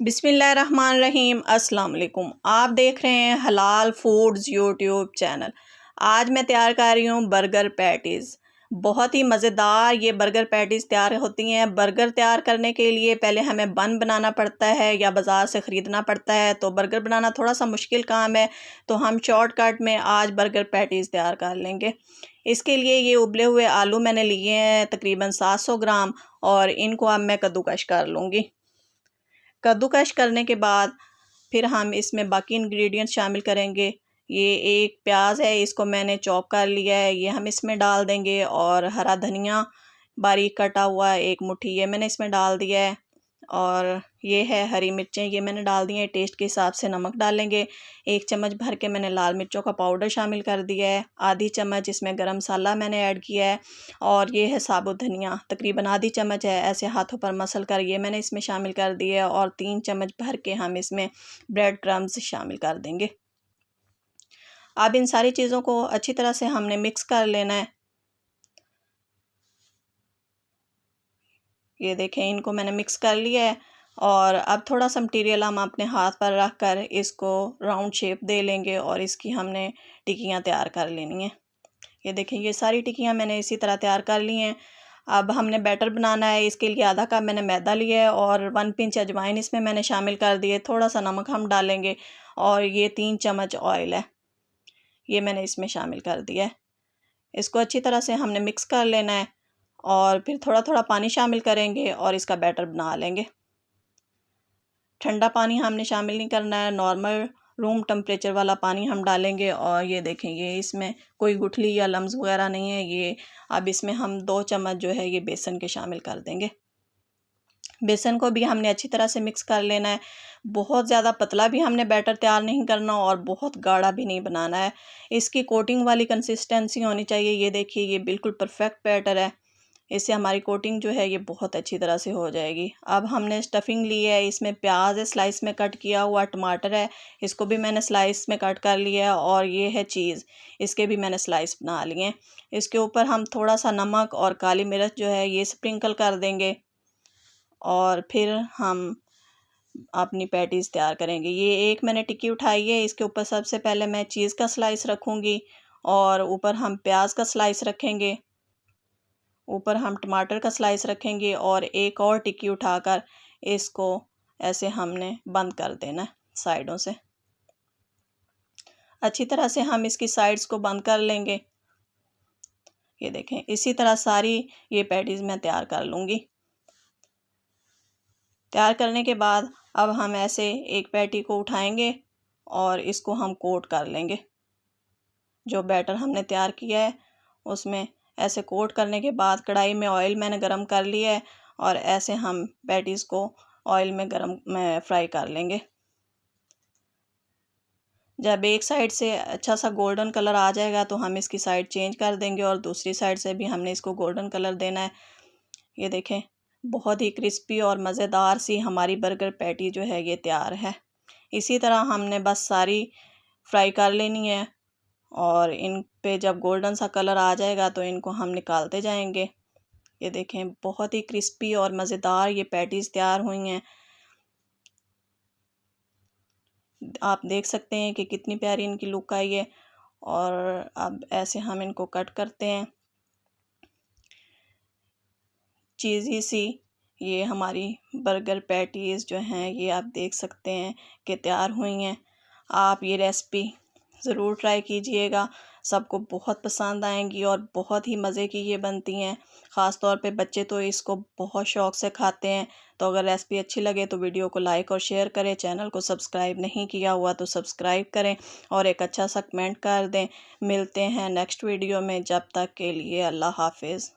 बिस्मिल्लाहिर्रहमानिर्रहीम। अस्सलाम वालेकुम। आप देख रहे हैं हलाल फूड्स यूट्यूब चैनल। आज मैं तैयार कर रही हूँ बर्गर पैटीज़। बहुत ही मज़ेदार ये बर्गर पैटीज़ तैयार होती हैं। बर्गर तैयार करने के लिए पहले हमें बन बनाना पड़ता है या बाज़ार से ख़रीदना पड़ता है, तो बर्गर बनाना थोड़ा सा मुश्किल काम है। तो हम शॉर्टकट में आज बर्गर पैटीज़ तैयार कर लेंगे। इसके लिए ये उबले हुए आलू मैंने लिए हैं तकरीबन 700 ग्राम, और इनको अब मैं कद्दूकश कर लूँगी। कद्दूकश करने के बाद फिर हम इसमें बाकी इंग्रेडिएंट्स शामिल करेंगे। ये एक प्याज है, इसको मैंने चॉप कर लिया है, ये हम इसमें डाल देंगे। और हरा धनिया बारीक कटा हुआ एक मुट्ठी ये मैंने इसमें डाल दिया है। और ये है हरी मिर्चें, ये मैंने डाल दी हैं। टेस्ट के हिसाब से नमक डालेंगे। 1 चम्मच भर के मैंने लाल मिर्चों का पाउडर शामिल कर दिया है। आधी चम्मच इसमें गरम मसाला मैंने ऐड किया है। और ये है साबुत धनिया, तकरीबन आधी चम्मच है, ऐसे हाथों पर मसल कर ये मैंने इसमें शामिल कर दिया है। और 3 चम्मच भर के हम इसमें ब्रेड क्रम्स शामिल कर देंगे। अब इन सारी चीज़ों को अच्छी तरह से हमने मिक्स कर लेना है। ये देखें, इनको मैंने मिक्स कर लिया है। और अब थोड़ा सा मटीरियल हम अपने हाथ पर रख कर इसको राउंड शेप दे लेंगे और इसकी हमने टिक्कियाँ तैयार कर लेनी है। ये देखें, ये सारी टिक्कियाँ मैंने इसी तरह तैयार कर ली हैं। अब हमने बैटर बनाना है। इसके लिए आधा कप मैंने मैदा लिया है और 1 पिंच अजवाइन इसमें मैंने शामिल कर दिए। थोड़ा सा नमक हम डालेंगे। और ये 3 चम्मच ऑयल है, ये मैंने इसमें शामिल कर दिया है। इसको अच्छी तरह से हमने मिक्स कर लेना है। और फिर थोड़ा थोड़ा पानी शामिल करेंगे और इसका बैटर बना लेंगे। ठंडा पानी हमने शामिल नहीं करना है, नॉर्मल रूम टेम्परेचर वाला पानी हम डालेंगे। और ये देखें, ये इसमें कोई गुठली या लम्स वगैरह नहीं है। ये अब इसमें हम 2 चम्मच जो है ये बेसन के शामिल कर देंगे। बेसन को भी हमने अच्छी तरह से मिक्स कर लेना है। बहुत ज़्यादा पतला भी हमने बैटर तैयार नहीं करना और बहुत गाढ़ा भी नहीं बनाना है। इसकी कोटिंग वाली कंसिस्टेंसी होनी चाहिए। ये देखिए, ये बिल्कुल परफेक्ट बैटर है। इससे हमारी कोटिंग जो है ये बहुत अच्छी तरह से हो जाएगी। अब हमने स्टफिंग ली है, इसमें प्याज है स्लाइस में कट किया हुआ, टमाटर है, इसको भी मैंने स्लाइस में कट कर लिया है। और ये है चीज़, इसके भी मैंने स्लाइस बना लिए हैं। इसके ऊपर हम थोड़ा सा नमक और काली मिर्च जो है ये स्प्रिंकल कर देंगे। और फिर हम अपनी पैटीज़ तैयार करेंगे। ये एक मैंने टिक्की उठाई है, इसके ऊपर सबसे पहले मैं चीज़ का स्लाइस रखूँगी। और ऊपर हम प्याज का स्लाइस रखेंगे। ऊपर हम टमाटर का स्लाइस रखेंगे। और एक और टिक्की उठाकर इसको ऐसे हमने बंद कर देना है साइडों से। अच्छी तरह से हम इसकी साइड्स को बंद कर लेंगे। ये देखें, इसी तरह सारी ये पैटीज़ मैं तैयार कर लूँगी। तैयार करने के बाद अब हम ऐसे एक पैटी को उठाएंगे और इसको हम कोट कर लेंगे। जो बैटर हमने तैयार किया है उसमें ऐसे कोट करने के बाद कढ़ाई में ऑयल मैंने गरम कर लिया है। और ऐसे हम पैटीज़ को ऑयल में गरम में फ्राई कर लेंगे। जब एक साइड से अच्छा सा गोल्डन कलर आ जाएगा तो हम इसकी साइड चेंज कर देंगे और दूसरी साइड से भी हमने इसको गोल्डन कलर देना है। ये देखें, बहुत ही क्रिस्पी और मज़ेदार सी हमारी बर्गर पैटी जो है ये तैयार है। इसी तरह हमने बस सारी फ्राई कर लेनी है। और इन पे जब गोल्डन सा कलर आ जाएगा तो इनको हम निकालते जाएंगे। ये देखें, बहुत ही क्रिस्पी और मज़ेदार ये पैटीज़ तैयार हुई हैं। आप देख सकते हैं कि कितनी प्यारी इनकी लुक आई है। और अब ऐसे हम इनको कट करते हैं। चीज़ी सी ये हमारी बर्गर पैटीज़ जो हैं ये आप देख सकते हैं कि तैयार हुई हैं। आप ये रेसिपी ज़रूर ट्राई कीजिएगा, सबको बहुत पसंद आएंगी और बहुत ही मज़े की ये बनती हैं। ख़ास तौर पे बच्चे तो इसको बहुत शौक़ से खाते हैं। तो अगर रेसिपी अच्छी लगे तो वीडियो को लाइक और शेयर करें। चैनल को सब्सक्राइब नहीं किया हुआ तो सब्सक्राइब करें और एक अच्छा सा कमेंट कर दें। मिलते हैं नेक्स्ट वीडियो में, जब तक के लिए अल्लाह हाफिज़।